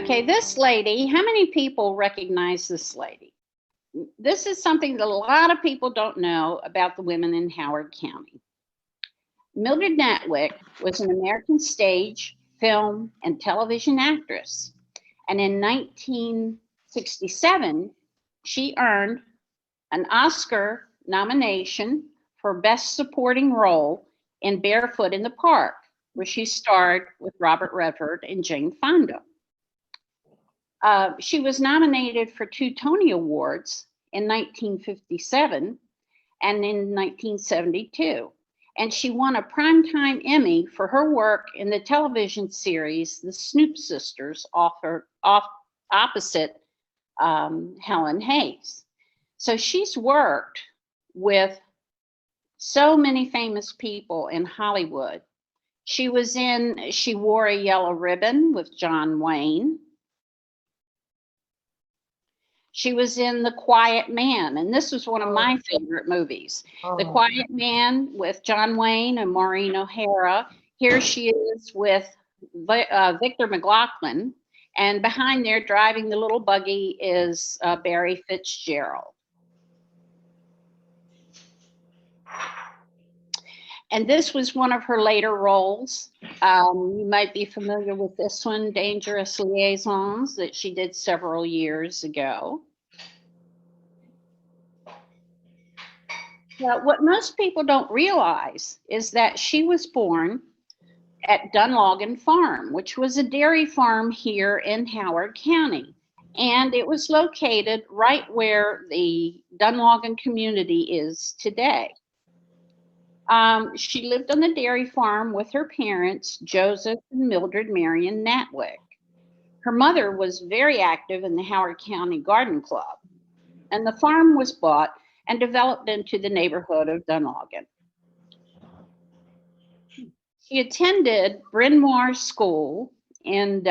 Okay, this lady, how many people recognize this lady? This is something that a lot of people don't know about the women in Howard County. Mildred Natwick was an American stage, film, and television actress. And in 1967, she earned an Oscar nomination for Best Supporting Role in Barefoot in the Park, where she starred with Robert Redford and Jane Fonda. She was nominated for 2 Tony Awards in 1957 and in 1972. And she won a Primetime Emmy for her work in the television series The Snoop Sisters, opposite Helen Hayes. So she's worked with so many famous people in Hollywood. She wore a yellow ribbon with John Wayne. She was in The Quiet Man, and this was one of my favorite movies. The Quiet Man with John Wayne and Maureen O'Hara. Here she is with Victor McLaughlin, and behind there, driving the little buggy, is Barry Fitzgerald. And this was one of her later roles. You might be familiar with this one, Dangerous Liaisons, that she did several years ago. What most people don't realize is that she was born at Dunlogan Farm, which was a dairy farm here in Howard County. And it was located right where the Dunlogan community is today. She lived on the dairy farm with her parents, Joseph and Mildred Marion Natwick. Her mother was very active in the Howard County Garden Club, and the farm was bought and developed into the neighborhood of Dunlogan. She attended Bryn Mawr School in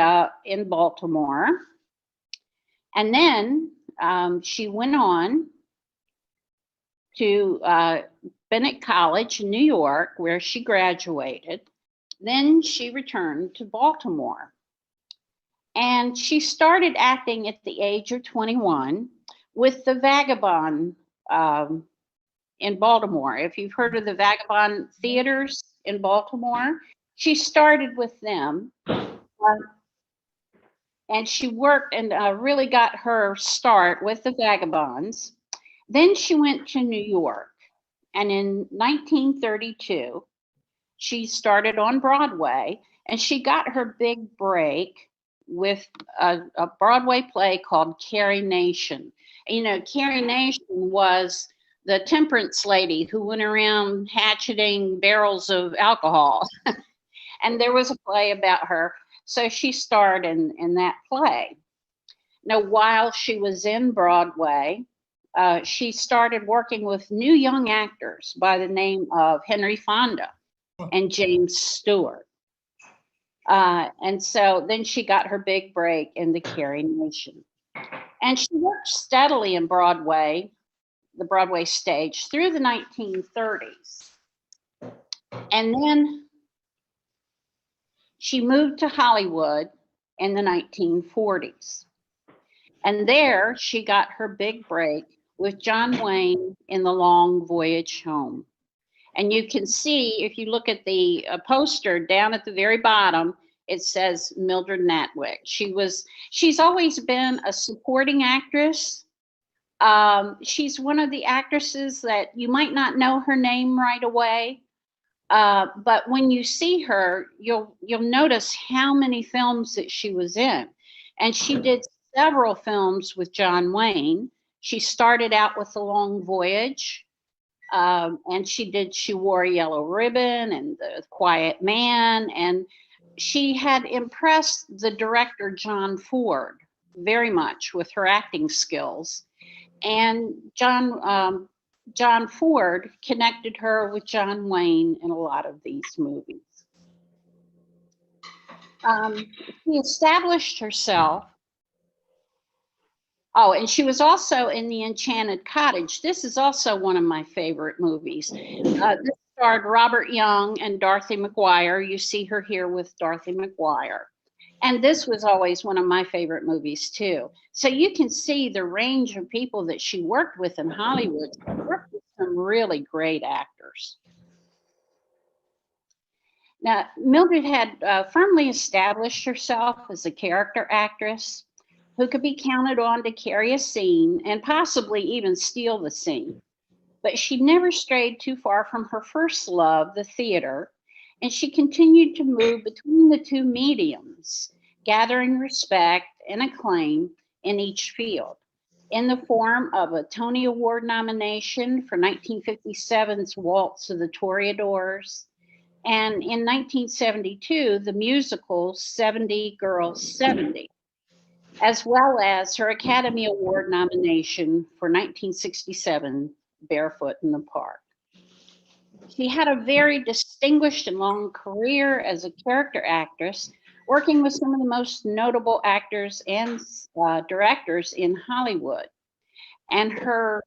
Baltimore, and then she went on to Bennett College in New York, where she graduated. Then she returned to Baltimore. And she started acting at the age of 21 with the Vagabond in Baltimore. If you've heard of the Vagabond theaters in Baltimore, she started with them. And she worked and really got her start with the Vagabonds. Then she went to New York. And in 1932, she started on Broadway, and she got her big break with a Broadway play called Carrie Nation. You know, Carrie Nation was the temperance lady who went around hatcheting barrels of alcohol. And there was a play about her. So she starred in that play. Now, while she was in Broadway, she started working with new young actors by the name of Henry Fonda and James Stewart. And so then she got her big break in the Carrie Nation. And she worked steadily in Broadway, the Broadway stage, through the 1930s. And then she moved to Hollywood in the 1940s. And there she got her big break with John Wayne in The Long Voyage Home. And you can see, if you look at the poster down at the very bottom, it says Mildred Natwick. She's always been a supporting actress. She's one of the actresses that you might not know her name right away, but when you see her, you'll notice how many films that she was in. And she did several films with John Wayne. She started out with The Long Voyage, and she wore a yellow ribbon and The Quiet Man, and she had impressed the director John Ford very much with her acting skills. And John Ford connected her with John Wayne in a lot of these movies. She established herself. Oh, and she was also in The Enchanted Cottage. This is also one of my favorite movies. This starred Robert Young and Dorothy McGuire. You see her here with Dorothy McGuire. And this was always one of my favorite movies too. So you can see the range of people that she worked with in Hollywood. She worked with some really great actors. Now, Mildred had firmly established herself as a character actress who could be counted on to carry a scene and possibly even steal the scene. But she never strayed too far from her first love, the theater, and she continued to move between the two mediums, gathering respect and acclaim in each field. In the form of a Tony Award nomination for 1957's Waltz of the Toreadors, and in 1972, the musical 70 Girls 70, as well as her Academy Award nomination for 1967, Barefoot in the Park. She had a very distinguished and long career as a character actress, working with some of the most notable actors and directors in Hollywood. And her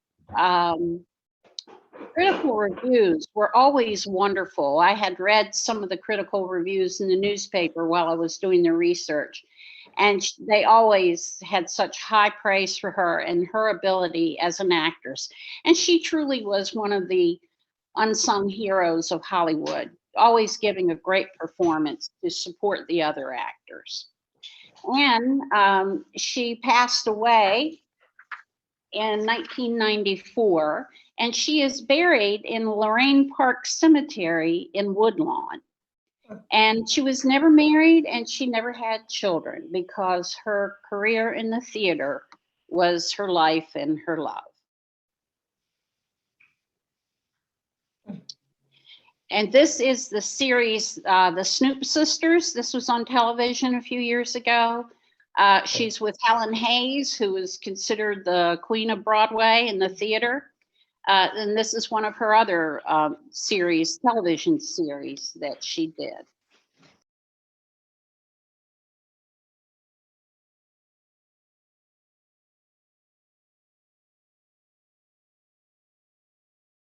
critical reviews were always wonderful. I had read some of the critical reviews in the newspaper while I was doing the research, and they always had such high praise for her and her ability as an actress. And she truly was one of the unsung heroes of Hollywood, always giving a great performance to support the other actors. And she passed away in 1994, and she is buried in Lorraine Park Cemetery in Woodlawn. And she was never married and she never had children because her career in the theater was her life and her love. And this is the series, The Snoop Sisters. This was on television a few years ago. She's with Helen Hayes, who is considered the queen of Broadway in the theater. And this is one of her other television series that she did.